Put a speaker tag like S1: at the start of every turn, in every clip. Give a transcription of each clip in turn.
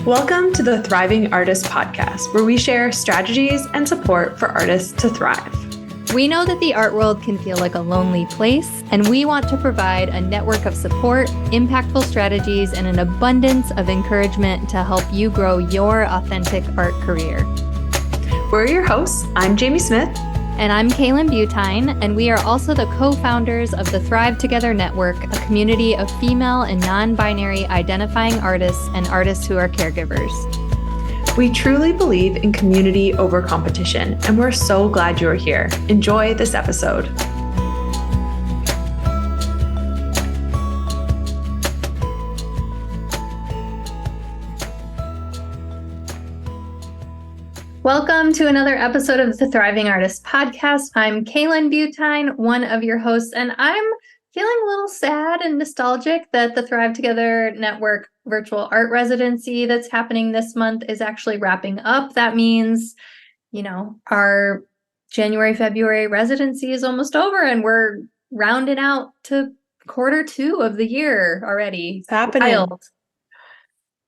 S1: Welcome to the Thriving Artist Podcast, where we share strategies and support for artists to thrive.
S2: We know that the art world can feel like a lonely place, and we want to provide a network of support, impactful strategies, and an abundance of encouragement to help you grow your authentic art career.
S1: We're your hosts. I'm Jamie Smith.
S2: And I'm Kaylan Butine, and we are also the co-founders of the Thrive Together Network, a community of female and non-binary identifying artists and artists who are caregivers.
S1: We truly believe in community over competition, and we're so glad you're here. Enjoy this episode. Welcome to another episode of the Thriving Artist Podcast. I'm Kaylan Butine, one of your hosts, and I'm feeling a little sad and nostalgic that the Thrive Together Network virtual art residency that's happening this month is actually wrapping up. That means, our January, February residency is almost over and we're rounding out to quarter two of the year already. It's happening.
S2: Wild.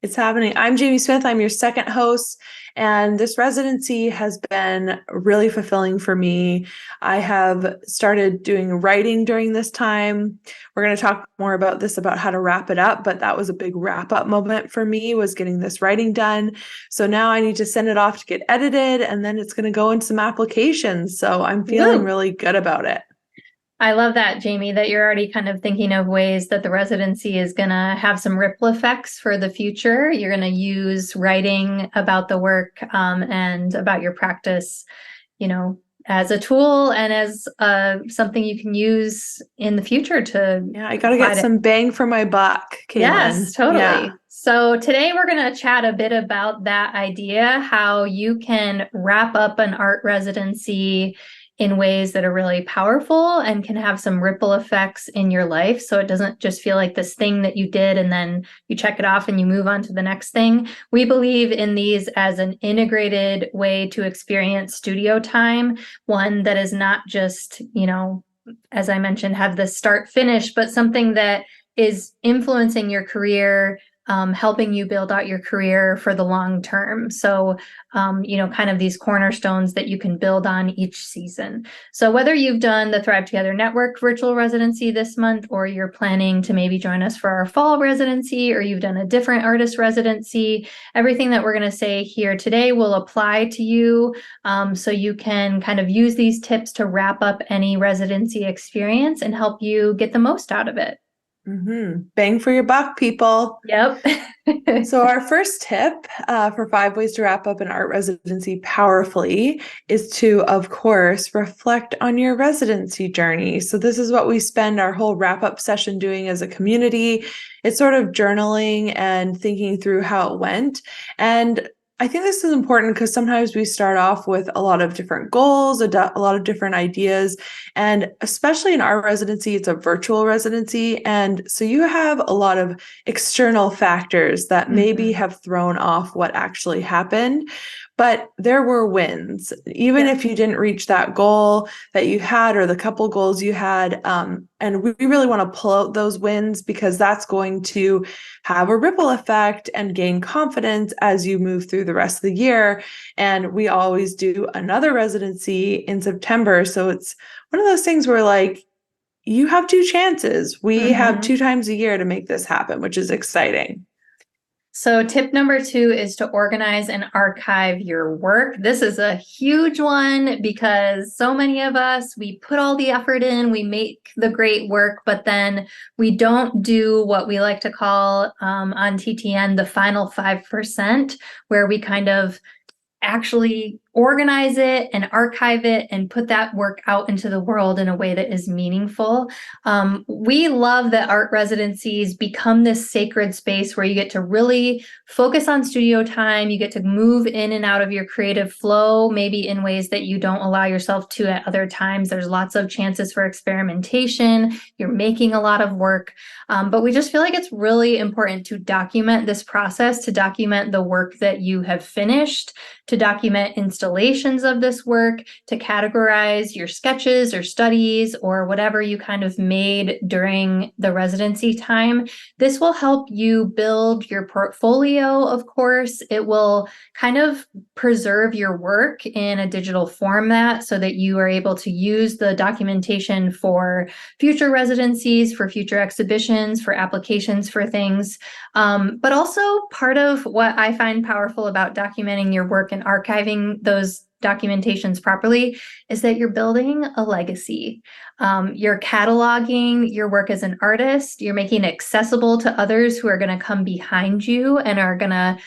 S1: It's happening. I'm Jamie Smith. I'm your second host, and this residency has been really fulfilling for me. I have started doing writing during this time. We're going to talk more about this, about how to wrap it up, but that was a big wrap up moment for me, was getting this writing done. So now I need to send it off to get edited, and then it's going to go into some applications. So I'm feeling really good about it.
S2: I love that, Jamie, that you're already kind of thinking of ways that the residency is going to have some ripple effects for the future. You're going to use writing about the work and about your practice, as a tool and as something you can use in the future to.
S1: Yeah, I got to get some bang for my buck, Kaylan.
S2: Yes, totally.
S1: Yeah.
S2: So today we're going to chat a bit about that idea, how you can wrap up an art residency in ways that are really powerful and can have some ripple effects in your life. So it doesn't just feel like this thing that you did and then you check it off and you move on to the next thing. We believe in these as an integrated way to experience studio time, one that is not just, as I mentioned, have the start finish, but something that is influencing your career, helping you build out your career for the long term. So, kind of these cornerstones that you can build on each season. So whether you've done the Thrive Together Network virtual residency this month, or you're planning to maybe join us for our fall residency, or you've done a different artist residency, everything that we're going to say here today will apply to you. So you can kind of use these tips to wrap up any residency experience and help you get the most out of it.
S1: Mm-hmm. Bang for your buck, people.
S2: Yep.
S1: So our first tip for 5 ways to wrap up an art residency powerfully is to, of course, reflect on your residency journey. So this is what we spend our whole wrap-up session doing as a community. It's sort of journaling and thinking through how it went. And I think this is important because sometimes we start off with a lot of different goals, a lot of different ideas, and especially in our residency, it's a virtual residency. And so you have a lot of external factors that maybe have thrown off what actually happened. But there were wins, even if you didn't reach that goal that you had or the couple goals you had. And we really want to pull out those wins because that's going to have a ripple effect and gain confidence as you move through the rest of the year. And we always do another residency in September. So it's one of those things where you have 2 chances. We have 2 times a year to make this happen, which is exciting.
S2: So tip number 2 is to organize and archive your work. This is a huge one because so many of us, we put all the effort in, we make the great work, but then we don't do what we like to call on TTN the final 5%, where we kind of actually organize it and archive it and put that work out into the world in a way that is meaningful. We love that art residencies become this sacred space where you get to really focus on studio time. You get to move in and out of your creative flow, maybe in ways that you don't allow yourself to at other times. There's lots of chances for experimentation. You're making a lot of work. But we just feel like it's really important to document this process, to document the work that you have finished, to document installations installations of this work, to categorize your sketches or studies or whatever you kind of made during the residency time. This will help you build your portfolio, of course. It will kind of preserve your work in a digital format so that you are able to use the documentation for future residencies, for future exhibitions, for applications for things. But also part of what I find powerful about documenting your work and archiving those documentations properly is that you're building a legacy. You're cataloging your work as an artist. You're making it accessible to others who are going to come behind you and are going to,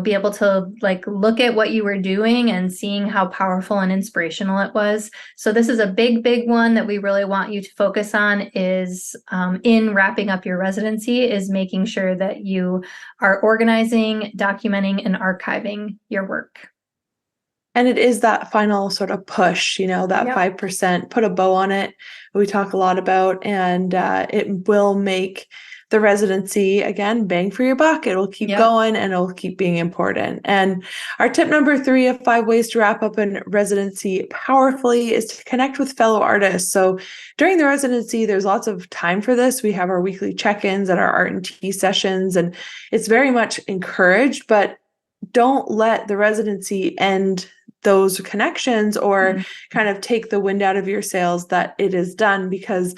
S2: be able to like look at what you were doing and seeing how powerful and inspirational it was. So this is a big, big one that we really want you to focus on is in wrapping up your residency is making sure that you are organizing, documenting, and archiving your work.
S1: And it is that final sort of push, that 5%, put a bow on it, we talk a lot about, and it will make the residency, again, bang for your buck. It'll keep going and it'll keep being important. And our tip number 3 of 5 ways to wrap up a residency powerfully is to connect with fellow artists. So during the residency, there's lots of time for this. We have our weekly check-ins and our art and tea sessions, and it's very much encouraged, but don't let the residency end those connections or kind of take the wind out of your sails that it is done, because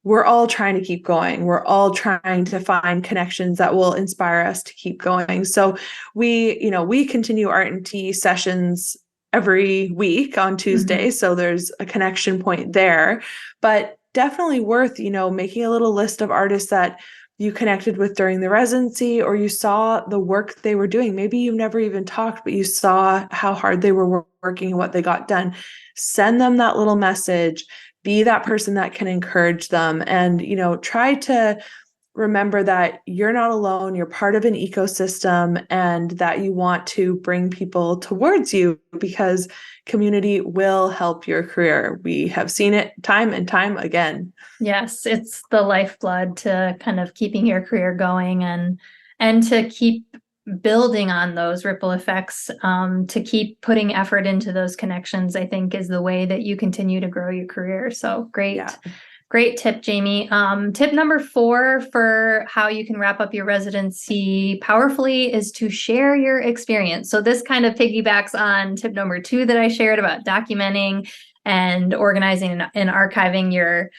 S1: we're all trying to keep going. We're all trying to find connections that will inspire us to keep going. So we continue art and tea sessions every week on Tuesday. So there's a connection point there, but definitely worth, making a little list of artists that you connected with during the residency, or you saw the work they were doing. Maybe you've never even talked, but you saw how hard they were working and what they got done. Send them that little message, be that person that can encourage them, and, try to remember that you're not alone. You're part of an ecosystem, and that you want to bring people towards you, because community will help your career. We have seen it time and time again.
S2: Yes, it's the lifeblood to kind of keeping your career going and to keep building on those ripple effects, to keep putting effort into those connections, I think is the way that you continue to grow your career. So great. Yeah. Great tip, Jamie. Tip number 4 for how you can wrap up your residency powerfully is to share your experience. So this kind of piggybacks on tip number 2 that I shared about documenting and organizing and archiving your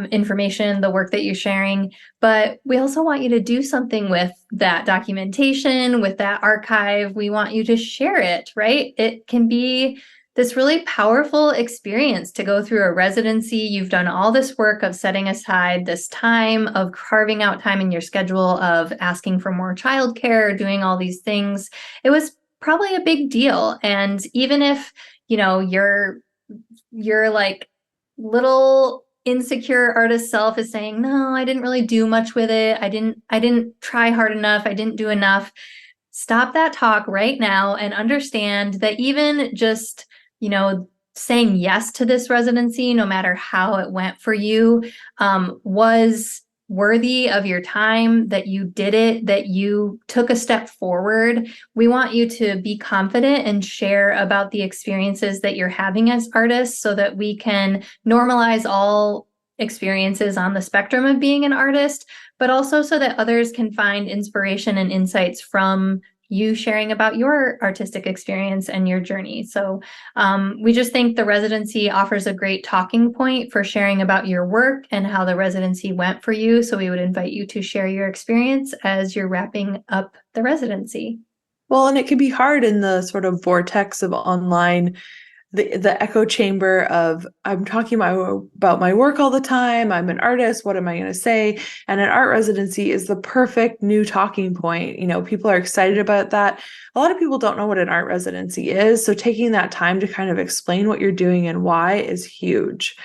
S2: information, the work that you're sharing. But we also want you to do something with that documentation, with that archive. We want you to share it, right? It can be this really powerful experience to go through a residency. You've done all this work of setting aside this time, of carving out time in your schedule, of asking for more childcare, doing all these things. It was probably a big deal. And even if, your like little insecure artist self is saying, no, I didn't really do much with it. I didn't try hard enough. I didn't do enough. Stop that talk right now and understand that even just, saying yes to this residency, no matter how it went for you, was worthy of your time, that you did it, that you took a step forward. We want you to be confident and share about the experiences that you're having as artists so that we can normalize all experiences on the spectrum of being an artist, but also so that others can find inspiration and insights from you sharing about your artistic experience and your journey. So we just think the residency offers a great talking point for sharing about your work and how the residency went for you. So we would invite you to share your experience as you're wrapping up the residency.
S1: Well, and it can be hard in the sort of vortex of online, the echo chamber of, I'm talking about my work all the time. I'm an artist. What am I going to say? And an art residency is the perfect new talking point. People are excited about that. A lot of people don't know what an art residency is. So taking that time to kind of explain what you're doing and why is huge.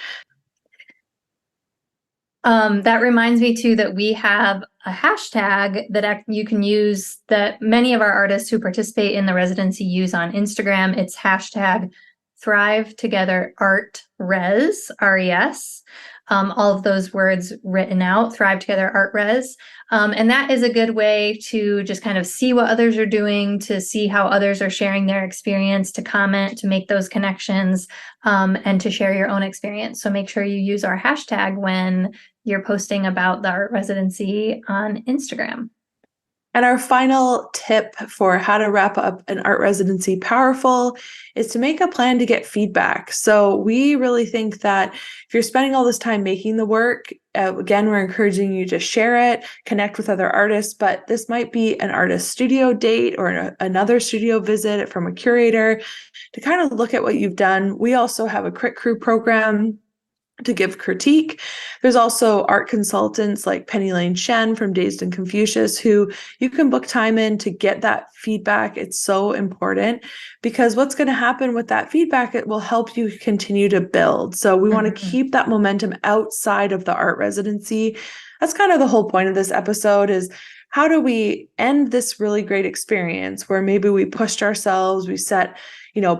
S2: That reminds me too that we have a hashtag that you can use that many of our artists who participate in the residency use on Instagram. It's hashtag Thrive Together Art Res, R-E-S. all of those words written out, Thrive Together Art Res. And that is a good way to just kind of see what others are doing, to see how others are sharing their experience, to comment, to make those connections, and to share your own experience. So make sure you use our hashtag when you're posting about the art residency on Instagram.
S1: And our final tip for how to wrap up an art residency powerful is to make a plan to get feedback. So we really think that if you're spending all this time making the work, again, we're encouraging you to share it, connect with other artists, but this might be an artist studio date or another studio visit from a curator to kind of look at what you've done. We also have a Crit Crew program to give critique. There's also art consultants like Penny Lane Shen from Dazed and Confucius, who you can book time in to get that feedback. It's so important because what's going to happen with that feedback, it will help you continue to build. So we want to keep that momentum outside of the art residency. That's kind of the whole point of this episode is how do we end this really great experience where maybe we pushed ourselves, we set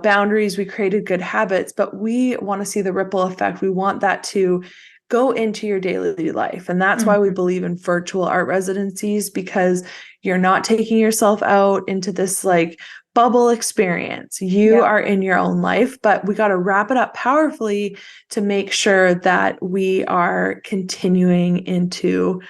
S1: boundaries, we created good habits, but we want to see the ripple effect. We want that to go into your daily life. And that's why we believe in virtual art residencies, because you're not taking yourself out into this like bubble experience. You are in your own life, but we got to wrap it up powerfully to make sure that we are continuing into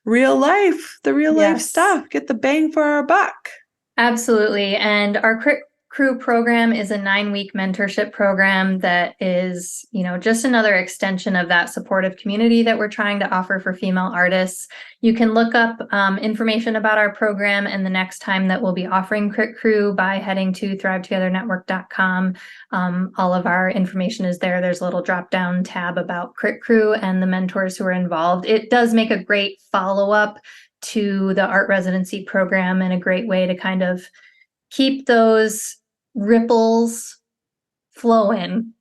S1: real life, the real life stuff, get the bang for our buck.
S2: Absolutely. And our Crew program is a 9-week mentorship program that is, just another extension of that supportive community that we're trying to offer for female artists. You can look up information about our program and the next time that we'll be offering Crit Crew by heading to thrivetogethernetwork.com. All of our information is there. There's a little drop-down tab about Crit Crew and the mentors who are involved. It does make a great follow-up to the art residency program and a great way to kind of keep those ripples flowing,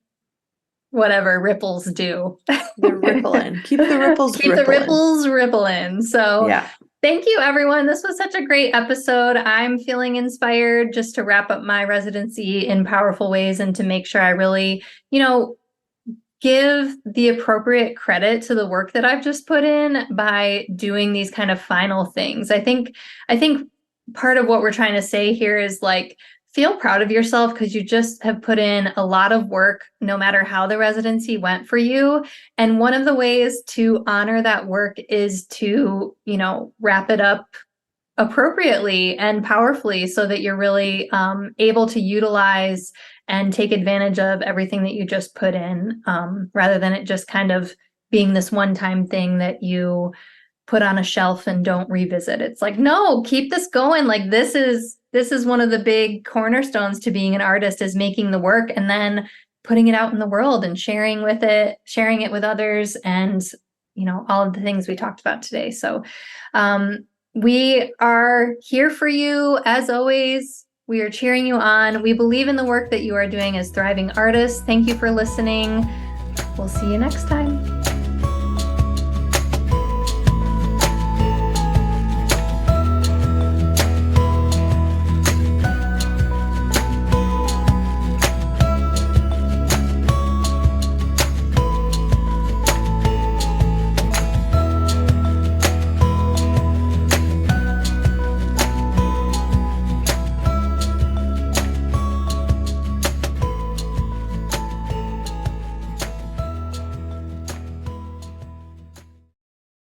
S2: whatever ripples do.
S1: They're rippling. Keep the ripples
S2: Keep
S1: rippling.
S2: the ripples rippling. So thank you, everyone. This was such a great episode. I'm feeling inspired just to wrap up my residency in powerful ways and to make sure I really, give the appropriate credit to the work that I've just put in by doing these kind of final things. I think part of what we're trying to say here is like, feel proud of yourself because you just have put in a lot of work, no matter how the residency went for you. And one of the ways to honor that work is to, wrap it up appropriately and powerfully so that you're really able to utilize and take advantage of everything that you just put in, rather than it just kind of being this one-time thing that you put on a shelf and don't revisit. It's like, no, keep this going. Like this is one of the big cornerstones to being an artist, is making the work and then putting it out in the world and sharing it with others, and all of the things we talked about today. So we are here for you as always. We are cheering you on. We believe in the work that you are doing as thriving artists. Thank you for listening. We'll see you next time.